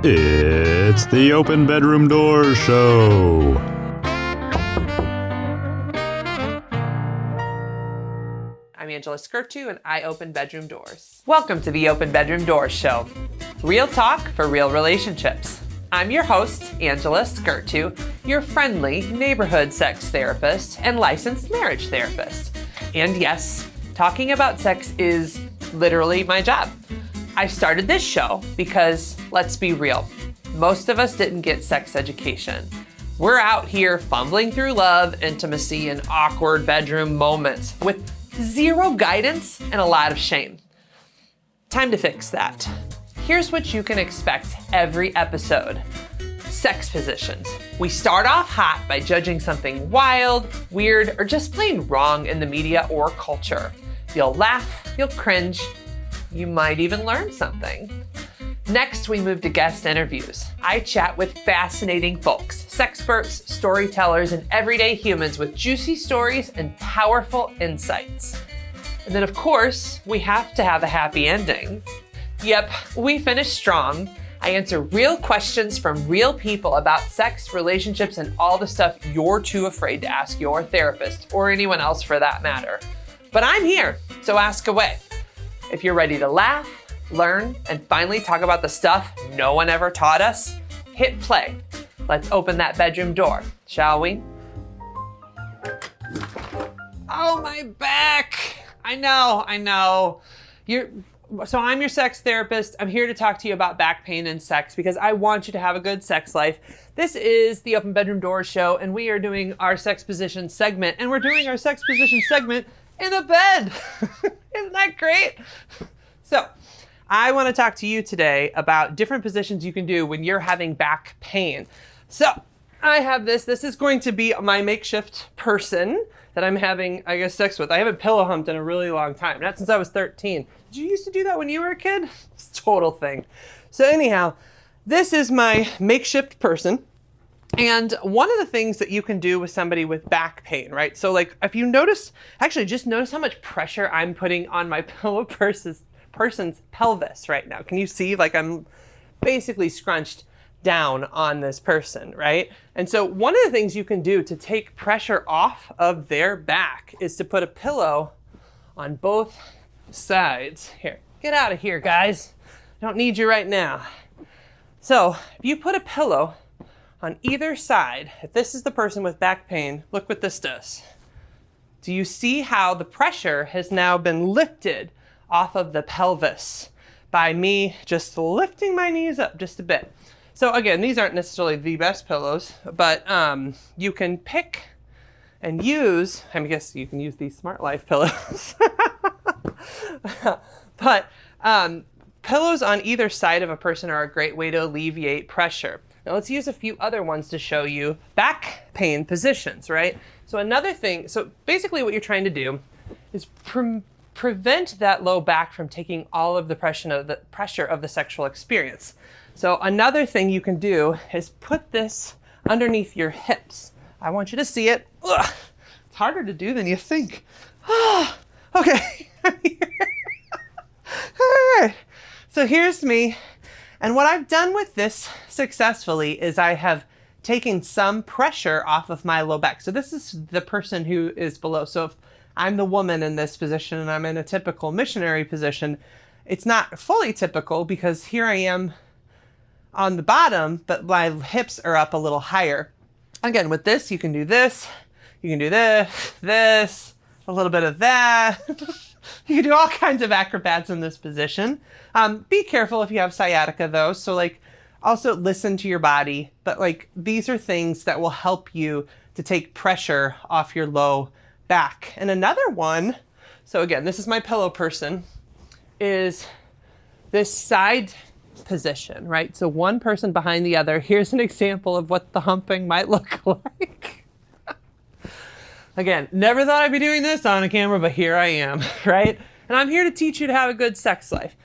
It's the Open Bedroom Doors Show. I'm Angela Skurtu, and I open bedroom doors. Welcome to the Open Bedroom Doors Show. Real talk for real relationships. I'm your host, Angela Skurtu, your friendly neighborhood sex therapist and licensed marriage therapist. And yes, talking about sex is literally my job. I started this show because, let's be real, most of us didn't get sex education. We're out here fumbling through love, intimacy, and awkward bedroom moments with zero guidance and a lot of shame. Time to fix that. Here's what you can expect every episode. Sex positions. We start off hot by judging something wild, weird, or just plain wrong in the media or culture. You'll laugh, you'll cringe, you might even learn something. Next, we move to guest interviews. I chat with fascinating folks, sexperts, storytellers, and everyday humans with juicy stories and powerful insights. And then, of course, we have to have a happy ending. Yep, we finish strong. I answer real questions from real people about sex, relationships, and all the stuff you're too afraid to ask your therapist or anyone else for that matter. But I'm here, so ask away. If you're ready to laugh, learn, and finally talk about the stuff no one ever taught us, hit play. Let's open that bedroom door, shall we? Oh, my back. I know. So I'm your sex therapist. I'm here to talk to you about back pain and sex because I want you to have a good sex life. This is the Open Bedroom Doors Show, and we are doing our sex position segment, and we're doing our sex position segment in a bed. Isn't that great? So I want to talk to you today about different positions you can do when you're having back pain. So I have this. This is going to be my makeshift person that I'm having, I guess, sex with. I haven't pillow humped in a really long time, not since I was 13. Did you used to do that when you were a kid? It's a total thing. So anyhow, this is my makeshift person. And one of the things that you can do with somebody with back pain, right? So like if you notice, actually just notice how much pressure I'm putting on my pillow person's pelvis right now. Can you see, like I'm basically scrunched down on this person, right? And so one of the things you can do to take pressure off of their back is to put a pillow on both sides. Here, get out of here, guys. Don't need you right now. So if you put a pillow on either side, if this is the person with back pain, look what this does. Do you see how the pressure has now been lifted off of the pelvis by me just lifting my knees up just a bit? So again, these aren't necessarily the best pillows, but you can pick and use, I guess you can use these Smart Life pillows. But pillows on either side of a person are a great way to alleviate pressure. Now let's use a few other ones to show you back pain positions, right? So another thing, so basically what you're trying to do is prevent that low back from taking all of the pressure of the sexual experience. So another thing you can do is put this underneath your hips. I want you to see it. Ugh, it's harder to do than you think. Okay. All right. So here's me. And what I've done with this successfully is I have taken some pressure off of my low back. So this is the person who is below. So if I'm the woman in this position and I'm in a typical missionary position, it's not fully typical because here I am on the bottom, but my hips are up a little higher. Again, with this, you can do this, you can do this, a little bit of that. You can do all kinds of acrobats in this position. Be careful if you have sciatica though. So like also listen to your body, but like these are things that will help you to take pressure off your low back. And another one, so again, this is my pillow person, is this side position, right? So one person behind the other. Here's an example of what the humping might look like. Again, never thought I'd be doing this on a camera, but here I am, right? And I'm here to teach you to have a good sex life.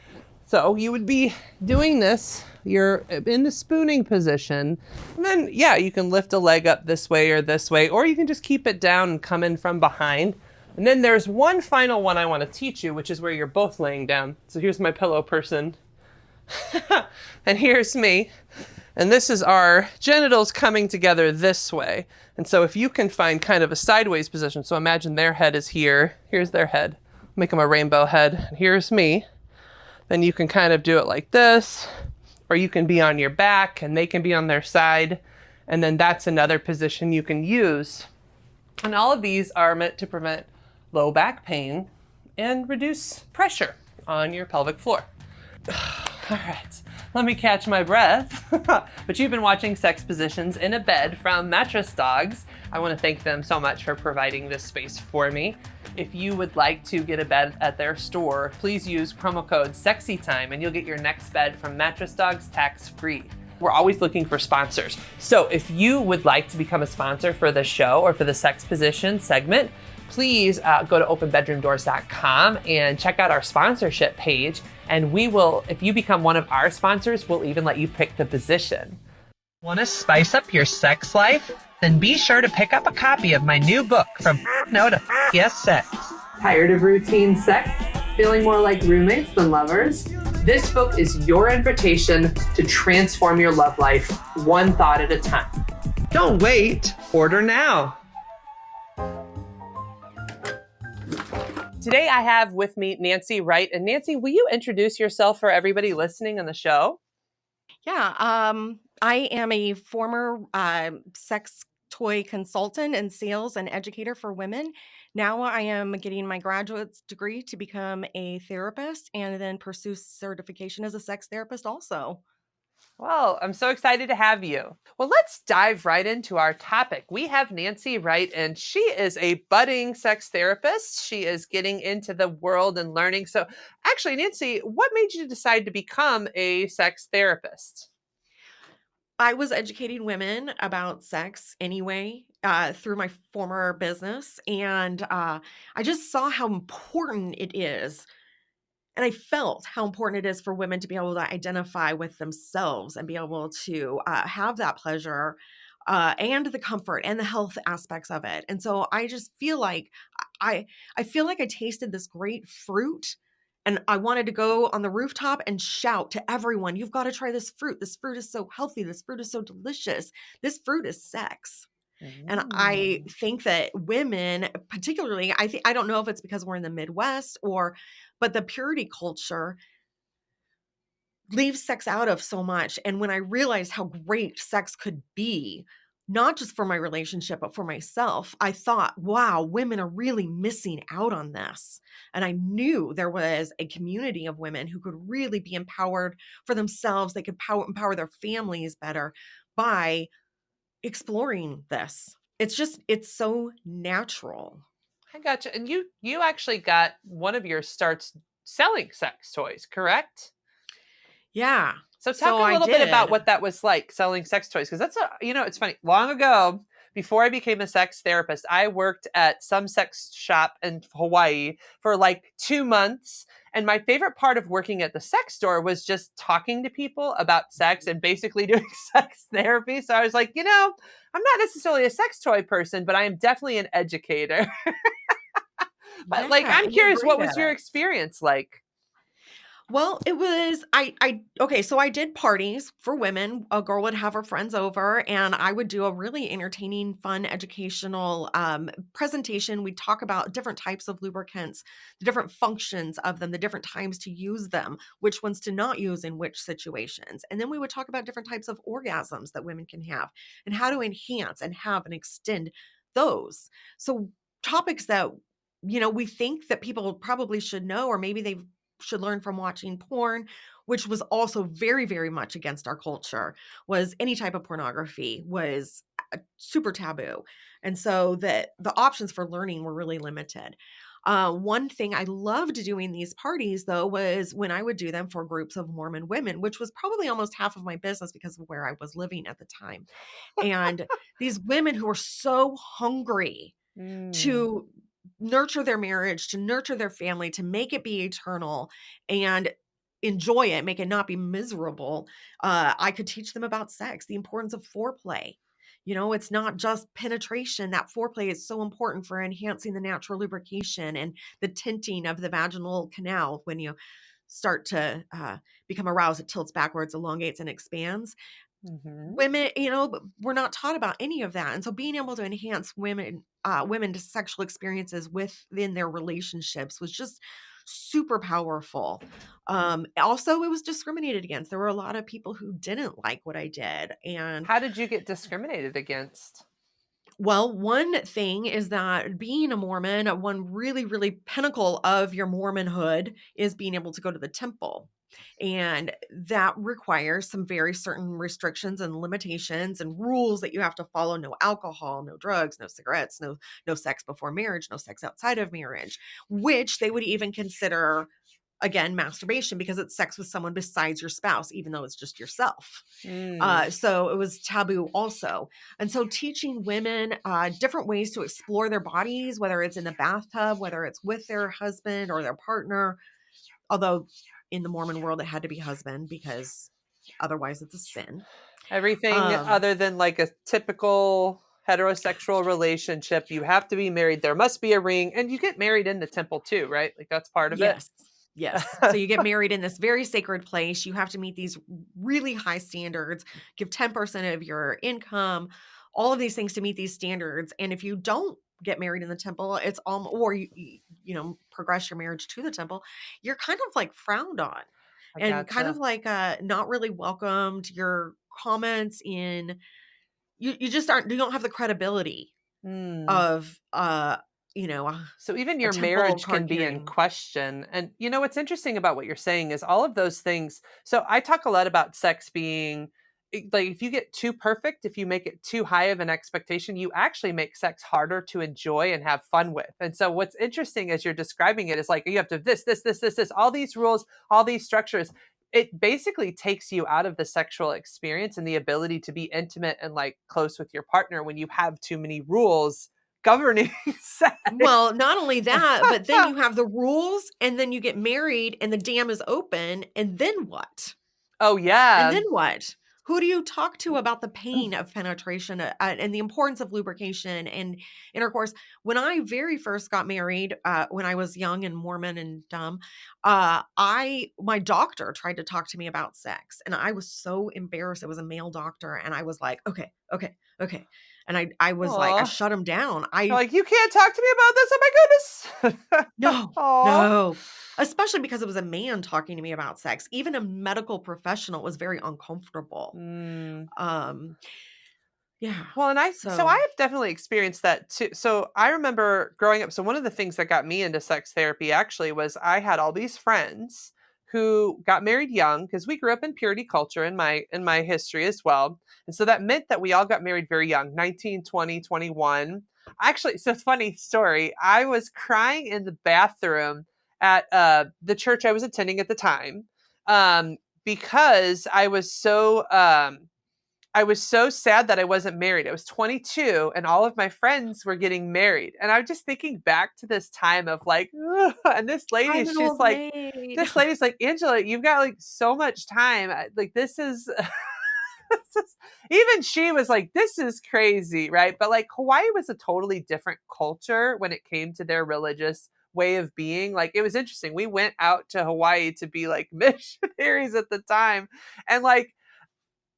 So you would be doing this, you're in the spooning position, and then, yeah, you can lift a leg up this way, or you can just keep it down and come in from behind. And then there's one final one I want to teach you, which is where you're both laying down. So here's my pillow person. And here's me. And this is our genitals coming together this way. And so if you can find kind of a sideways position, so imagine their head is here. Here's their head. Make them a rainbow head. And here's me. Then you can kind of do it like this, or you can be on your back and they can be on their side. And then that's another position you can use. And all of these are meant to prevent low back pain and reduce pressure on your pelvic floor. All right, let me catch my breath. But you've been watching Sex Positions in a Bed from Mattress Dogs. I want to thank them so much for providing this space for me. If you would like to get a bed at their store, please use promo code SEXYTIME and you'll get your next bed from Mattress Dogs tax-free. We're always looking for sponsors. So if you would like to become a sponsor for the show or for the Sex Position segment, please go to openbedroomdoors.com and check out our sponsorship page. And we will, if you become one of our sponsors, we'll even let you pick the position. Want to spice up your sex life? Then be sure to pick up a copy of my new book, From No to Yes Sex. Tired of routine sex? Feeling more like roommates than lovers? This book is your invitation to transform your love life one thought at a time. Don't wait, order now. Today I have with me Nancy Wright. And Nancy, will you introduce yourself for everybody listening on the show? Yeah, I am a former sex toy consultant and sales and educator for women. Now I am getting my graduate degree to become a therapist and then pursue certification as a sex therapist also. Well, I'm so excited to have you. Well, let's dive right into our topic. We have Nancy Wright, and she is a budding sex therapist. She is getting into the world and learning. So, actually, Nancy, what made you decide to become a sex therapist? I was educating women about sex anyway through my former business, and I just saw how important it is. And I felt how important it is for women to be able to identify with themselves and be able to have that pleasure and the comfort and the health aspects of it. And so I just feel like I I feel like I tasted this great fruit and I wanted to go on the rooftop and shout to everyone, "You've got to try this fruit. This fruit is so healthy. This fruit is so delicious. This fruit is sex." And I Mm. think that women, particularly, I don't know if it's because we're in the Midwest but the purity culture leaves sex out of so much. And when I realized how great sex could be, not just for my relationship, but for myself, I thought, wow, women are really missing out on this. And I knew there was a community of women who could really be empowered for themselves. They could empower their families better by exploring this. It's so natural. I gotcha. And you actually got one of your starts selling sex toys, correct? Yeah. So talk So a I little bit about did. what that was like selling sex toys, because it's funny. Long ago, before I became a sex therapist, I worked at some sex shop in Hawaii for like 2 months. And my favorite part of working at the sex store was just talking to people about sex and basically doing sex therapy. So I was like, I'm not necessarily a sex toy person, but I am definitely an educator. But like, Yeah, I'm and you're curious, what great was at your it. experience like? Well, it was I okay, so I did parties for women. A girl would have her friends over and I would do a really entertaining, fun, educational presentation. We'd talk about different types of lubricants, the different functions of them, the different times to use them, which ones to not use in which situations. And then we would talk about different types of orgasms that women can have and how to enhance and have and extend those. So topics that we think that people probably should know, or maybe they should learn from watching porn, which was also very, very much against our culture, was any type of pornography was super taboo. And so the options for learning were really limited. One thing I loved doing these parties, though, was when I would do them for groups of Mormon women, which was probably almost half of my business because of where I was living at the time. And these women who were so hungry Mm. to nurture their marriage, to nurture their family, to make it be eternal and enjoy it, make it not be miserable. I could teach them about sex, the importance of foreplay. It's not just penetration. That foreplay is so important for enhancing the natural lubrication and the tinting of the vaginal canal when you start to become aroused, it tilts backwards, elongates, and expands. Mm-hmm. Women, we're not taught about any of that. And so being able to enhance women's sexual experiences within their relationships was just super powerful. Also, it was discriminated against. There were a lot of people who didn't like what I did. And How did you get discriminated against? well, one thing is that being a Mormon, one really, really pinnacle of your Mormonhood is being able to go to the temple. And that requires some very certain restrictions and limitations and rules that you have to follow. No alcohol, no drugs, no cigarettes, no sex before marriage, no sex outside of marriage, which they would even consider, again, masturbation, because it's sex with someone besides your spouse, even though it's just yourself. So it was taboo also. And so teaching women different ways to explore their bodies, whether it's in the bathtub, whether it's with their husband or their partner, although in the Mormon world, it had to be husband because otherwise it's a sin. Everything other than like a typical heterosexual relationship, you have to be married. There must be a ring, and you get married in the temple too, right? Like that's part of it. Yes. Yes. So you get married in this very sacred place. You have to meet these really high standards, give 10% of your income, all of these things to meet these standards. And if you don't get married in the temple, it's or progress your marriage to the temple, you're kind of like frowned on I and kind of gotcha. like not really welcomed. Your comments in you just aren't, you don't have the credibility Hmm. of you know a, So even a your temple marriage can card be in carrying. question. And what's interesting about what you're saying is all of those things. So I talk a lot about sex being like if you get too perfect, if you make it too high of an expectation, you actually make sex harder to enjoy and have fun with. And so what's interesting as you're describing it is like you have to this, all these rules, all these structures. It basically takes you out of the sexual experience and the ability to be intimate and like close with your partner when you have too many rules governing sex. Well, not only that, but then you have the rules, and then you get married and the dam is open, and then what? Oh, And yeah. then what? Who do you talk to about the pain of penetration and the importance of lubrication and intercourse? When I very first got married, when I was young and Mormon and dumb, my doctor tried to talk to me about sex, and I was so embarrassed. It was a male doctor, and I was like, okay, okay, okay, and I was like, I Aw. shut him down. You're like, "You can't talk to me about this? Oh my goodness." No, Aw. no. Especially because it was a man talking to me about sex. Even a medical professional was very uncomfortable. Mm. Um, yeah. Well, and I So have definitely experienced that too. So I remember growing up. So one of the things that got me into sex therapy actually was I had all these friends who got married young because we grew up in purity culture in my history as well. And so that meant that we all got married very young, 19, 20, 21. Actually, so funny story. I was crying in the bathroom at the church I was attending at the time because I was so sad that I wasn't married. I was 22 and all of my friends were getting married. And I'm just thinking back to this time of like, "Ugh," and I'm an old maid. this lady's like, Angela, you've got like so much time. Like, this is, even she was like, this is crazy. Right. But like, Hawaii was a totally different culture when it came to their religious way of being. Like, it was interesting. We went out to Hawaii to be like missionaries at the time. And like,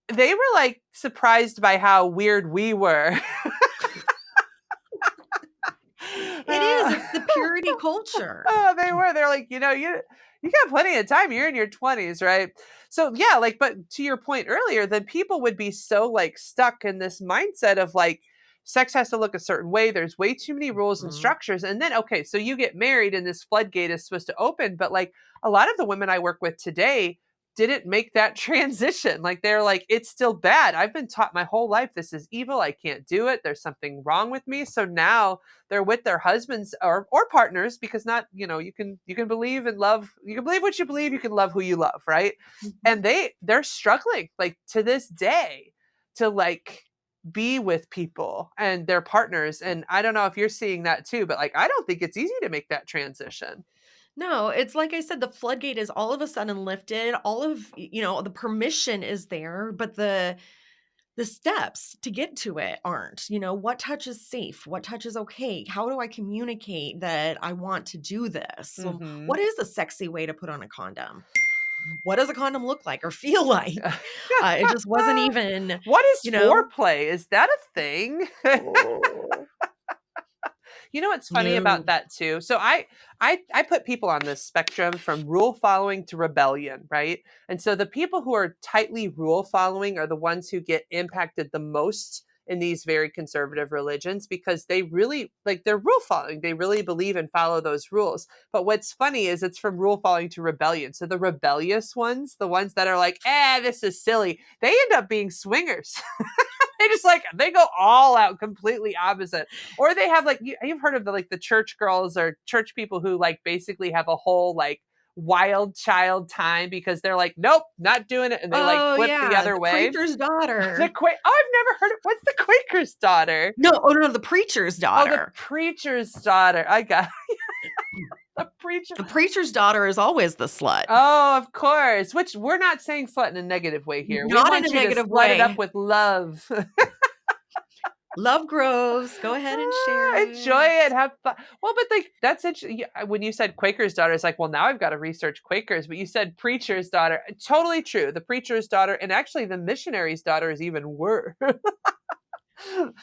they were, like, surprised by how weird we were. It is. It's the purity culture. They were. They're like, you got plenty of time. You're in your 20s, right? So, yeah, like, but to your point earlier, then people would be so, like, stuck in this mindset of, like, sex has to look a certain way. There's way too many rules and Mhm. structures. And then, okay, so you get married and this floodgate is supposed to open. But, like, a lot of the women I work with today didn't make that transition. Like, they're like, it's still bad. I've been taught my whole life this is evil. I can't do it. There's something wrong with me. So now they're with their husbands or partners because not, you can believe and love, you can believe what you believe, you can love who you love, right? Mhm. And they're struggling like to this day to like be with people and their partners. And I don't know if you're seeing that too, but like I don't think it's easy to make that transition. No, it's like I said, the floodgate is all of a sudden lifted. All of, the permission is there, but the steps to get to it aren't, what touch is safe? What touch is okay? How do I communicate that I want to do this? Mm-hmm. What is a sexy way to put on a condom? What does a condom look like or feel like? It just wasn't even, What is you know, foreplay? Is that a thing? oh, You know what's funny about no. that too? So I put people on this spectrum from rule following to rebellion, right? And so the people who are tightly rule following are the ones who get impacted the most in these very conservative religions because they really like they're rule following. They really believe and follow those rules. But what's funny is it's from rule following to rebellion. So the rebellious ones, the ones that are like, this is silly, they end up being swingers. They just like they go all out completely opposite, or they have like you've heard of the church girls or church people who like basically have a whole like wild child time because they're like, nope, not doing it, and they like Oh, flip the yeah, other the way. preacher's The daughter. I've never heard of what's the Quaker's daughter. No, oh, no, the preacher's Oh, the daughter. preacher's daughter. I got the preacher. The preacher's daughter is always the slut. Oh, of course. Which we're not saying slut in a negative way here. We Not in want a you to negative slut it up way. with love. Love grows. Go ahead and share Enjoy it. it. Have fun. Well, but like that's it. When you said Quaker's daughter, it's like, well, now I've got to research Quakers. But you said preacher's daughter. Totally true. The preacher's daughter, and actually the missionary's daughter is even worse.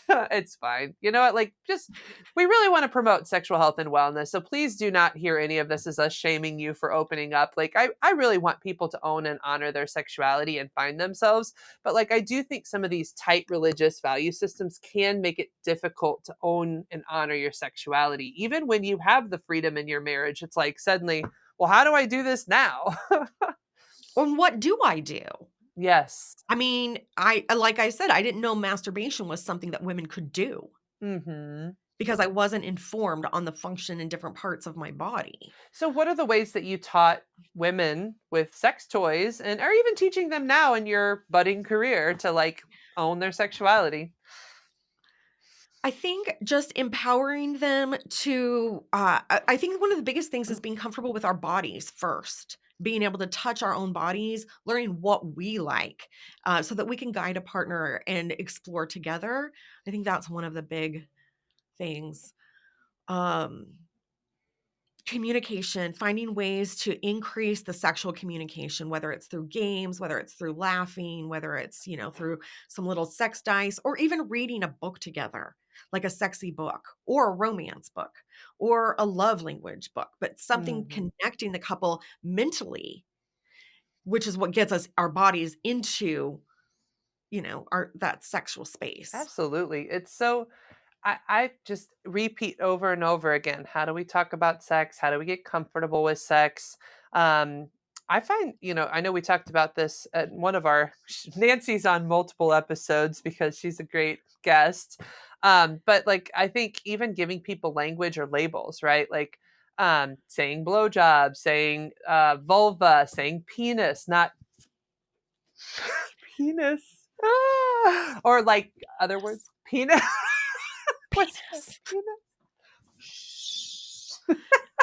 It's fine. You know what? Like, just we really want to promote sexual health and wellness. So please do not hear any of this as us shaming you for opening up. Like, I really want people to own and honor their sexuality and find themselves. But like, I do think some of these tight religious value systems can make it difficult to own and honor your sexuality. Even when you have the freedom in your marriage, it's like suddenly, well, how do I do this now? And what do I do? Yes. I mean, like I said, I didn't know masturbation was something that women could do Mm-hmm. because I wasn't informed on the function in different parts of my body. So what are the ways that you taught women with sex toys and are even teaching them now in your budding career to like own their sexuality? I think just empowering them to, I think one of the biggest things is being comfortable with our bodies first, being able to touch our own bodies, learning what we like, so that we can guide a partner and explore together. I think that's one of the big things. Um, Communication, finding ways to increase the sexual communication, whether it's through games, whether it's through laughing, whether it's, through some little sex dice, or even reading a book together, like a sexy book or a romance book or a love language book, but something Mhm. connecting the couple mentally, which is what gets us our bodies into, our that sexual space. Absolutely. It's so I just repeat over and over again. How do we talk about sex? How do we get comfortable with sex? Um, I find, I know we talked about this at one of our Nancy's on multiple episodes because she's a great guest. But like I think even giving people language or labels, right? Like saying blowjob, saying vulva, saying penis, not penis. Or like other words, Yes. penis. Whisper, Penis. penis.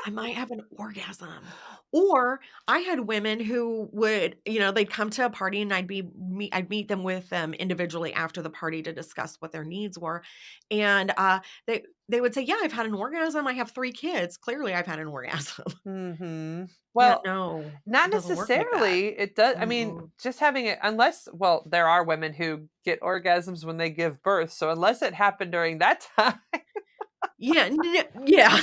I might have an orgasm. Or I had women who would, they'd come to a party and I'd meet them with them individually after the party to discuss what their needs were. And they would say, "Yeah, I've had an orgasm. I have 3 kids. Clearly I've had an orgasm." Mm-hmm. Yeah, Well, no, not it doesn't work like that. necessarily. It does. I mean, Mm-mm. just having it, unless, well, there are women who get orgasms when they give birth. So unless it happened during that time. Yeah, yeah.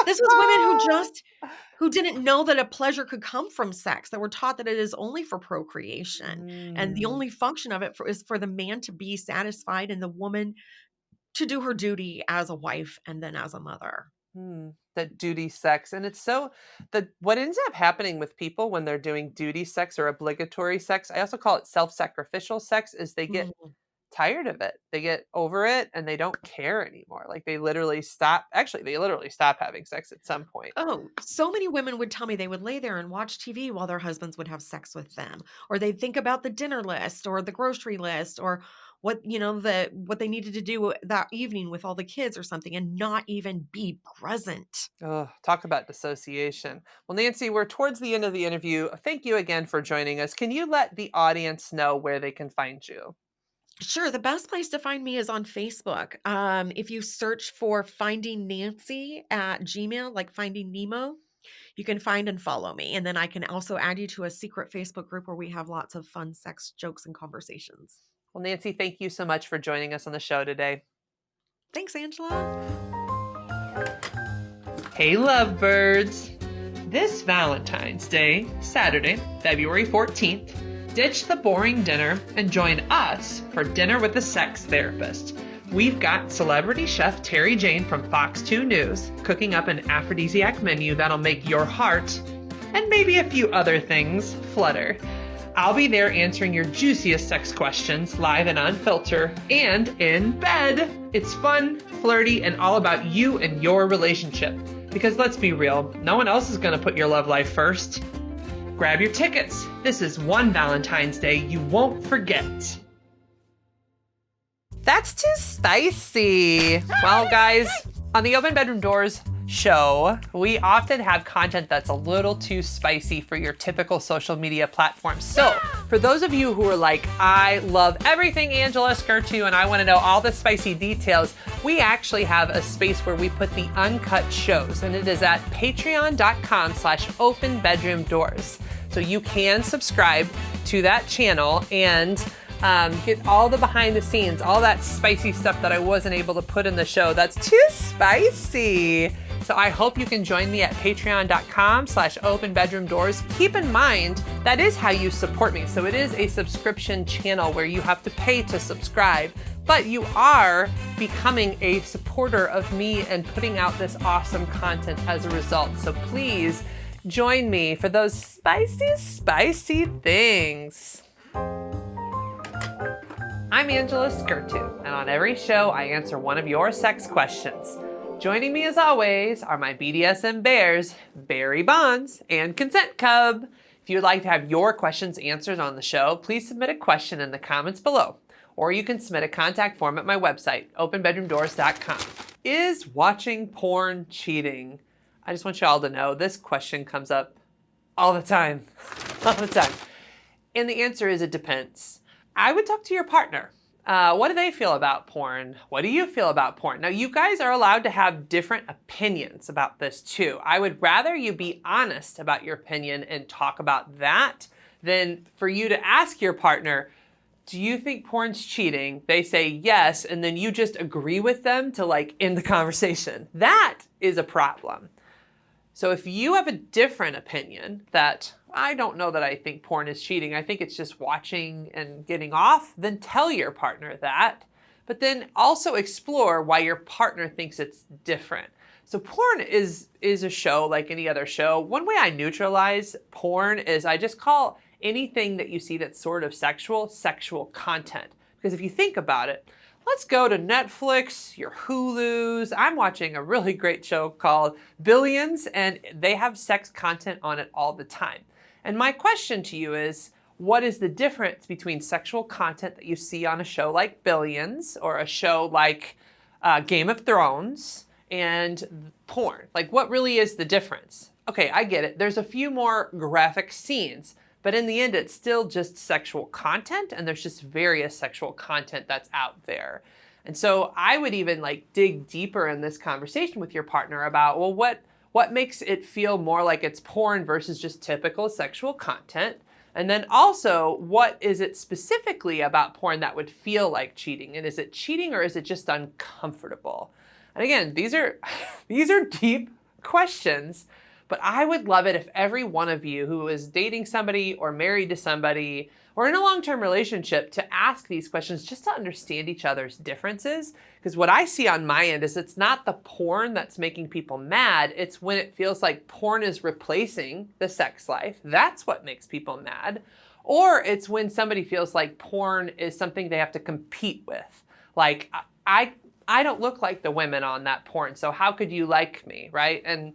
This was women who didn't know that a pleasure could come from sex, that were taught that it is only for procreation, and the Mm, only function of it is for the man to be satisfied and the woman to do her duty as a wife and then as a mother. that duty sex. And it's so the what ends up happening with people when they're doing duty sex or obligatory sex, I also call it self-sacrificial sex, is they get Mm. tired of it. They get over it and they don't care anymore. Like they literally stop. Actually, they literally stop having sex at some point. Oh, so many women would tell me they would lay there and watch TV while their husbands would have sex with them, or they'd think about the dinner list or the grocery list or what they needed to do that evening with all the kids or something and not even be present. Oh, talk about dissociation. Well, Nancy, we're towards the end of the interview. Thank you again for joining us. Can you let the audience know where they can find you? Sure. The best place to find me is on Facebook. If you search for Finding Nancy at Gmail, like Finding Nemo, you can find and follow me. And then I can also add you to a secret Facebook group where we have lots of fun sex jokes and conversations. Well, Nancy, thank you so much for joining us on the show today. Thanks, Angela. Hey, lovebirds. This Valentine's Day, Saturday, February 14th, ditch the boring dinner and join us for Dinner with a Sex Therapist. We've got celebrity chef Terry Jane from Fox 2 News cooking up an aphrodisiac menu that'll make your heart, and maybe a few other things, flutter. I'll be there answering your juiciest sex questions live and unfiltered and in bed. It's fun, flirty, and all about you and your relationship. Because let's be real, no one else is going to put your love life first. Grab your tickets. This is one Valentine's Day you won't forget. That's too spicy. Well, guys, on the Open Bedroom Doors show, we often have content that's a little too spicy for your typical social media platforms. So for those of you who are like, I love everything Angela Skurtu and I want to know all the spicy details, we actually have a space where we put the uncut shows, and it is at patreon.com/openbedroomdoors. So you can subscribe to that channel and get all the behind the scenes, all that spicy stuff that I wasn't able to put in the show. That's too spicy. So I hope you can join me at patreon.com/openbedroomdoors. Keep in mind, that is how you support me. So it is a subscription channel where you have to pay to subscribe, but you are becoming a supporter of me and putting out this awesome content as a result. So please join me for those spicy, spicy things. I'm Angela Skurtu, and on every show, I answer one of your sex questions. Joining me as always are my BDSM bears, Barry Bonds and Consent Cub. If you would like to have your questions answered on the show, please submit a question in the comments below, or you can submit a contact form at my website, openbedroomdoors.com. Is watching porn cheating? I just want you all to know this question comes up all the time, all the time. And the answer is it depends. I would talk to your partner. What do they feel about porn? What do you feel about porn? Now, you guys are allowed to have different opinions about this too. I would rather you be honest about your opinion and talk about that than for you to ask your partner, do you think porn's cheating? They say yes, and then you just agree with them to like end the conversation. That is a problem. So if you have a different opinion that I don't know that I think porn is cheating, I think it's just watching and getting off, then tell your partner that. But then also explore why your partner thinks it's different. So porn is a show like any other show. One way I neutralize porn is I just call anything that you see that's sort of sexual content. Because if you think about it, let's go to Netflix, your Hulus. I'm watching a really great show called Billions, and they have sex content on it all the time. And my question to you is, what is the difference between sexual content that you see on a show like Billions or a show like Game of Thrones and porn? Like, what really is the difference? Okay, I get it. There's a few more graphic scenes, but in the end, it's still just sexual content, and there's just various sexual content that's out there. And so I would even like dig deeper in this conversation with your partner about, well, what makes it feel more like it's porn versus just typical sexual content? And then also, what is it specifically about porn that would feel like cheating? And is it cheating or is it just uncomfortable? And again, these are deep questions, but I would love it if every one of you who is dating somebody or married to somebody or in a long-term relationship to ask these questions just to understand each other's differences. Because what I see on my end is it's not the porn that's making people mad. It's when it feels like porn is replacing the sex life. That's what makes people mad. Or it's when somebody feels like porn is something they have to compete with. Like, I don't look like the women on that porn, so how could you like me, right? And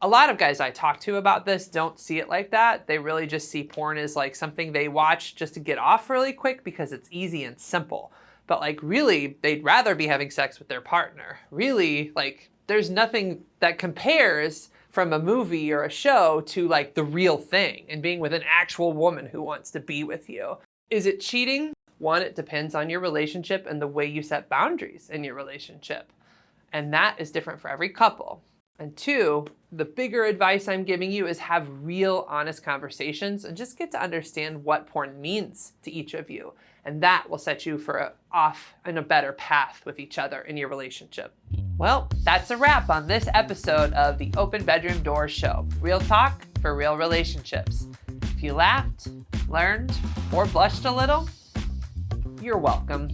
a lot of guys I talk to about this don't see it like that. They really just see porn as like something they watch just to get off really quick because it's easy and simple. But like really, they'd rather be having sex with their partner. Really, like there's nothing that compares from a movie or a show to like the real thing and being with an actual woman who wants to be with you. Is it cheating? One, it depends on your relationship and the way you set boundaries in your relationship. And that is different for every couple. And two, the bigger advice I'm giving you is have real, honest conversations and just get to understand what porn means to each of you. And that will set you off in a better path with each other in your relationship. Well, that's a wrap on this episode of the Open Bedroom Door Show. Real talk for real relationships. If you laughed, learned, or blushed a little, you're welcome.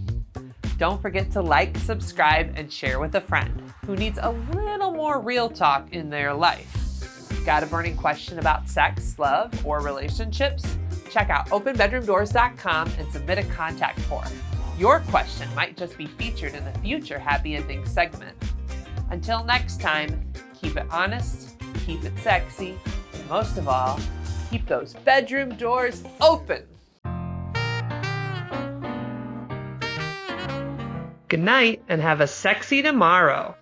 Don't forget to like, subscribe, and share with a friend who needs a little more real talk in their life. Got a burning question about sex, love, or relationships? Check out openbedroomdoors.com and submit a contact form. Your question might just be featured in a future Happy Ending segment. Until next time, keep it honest, keep it sexy, and most of all, keep those bedroom doors open. Good night and have a sexy tomorrow.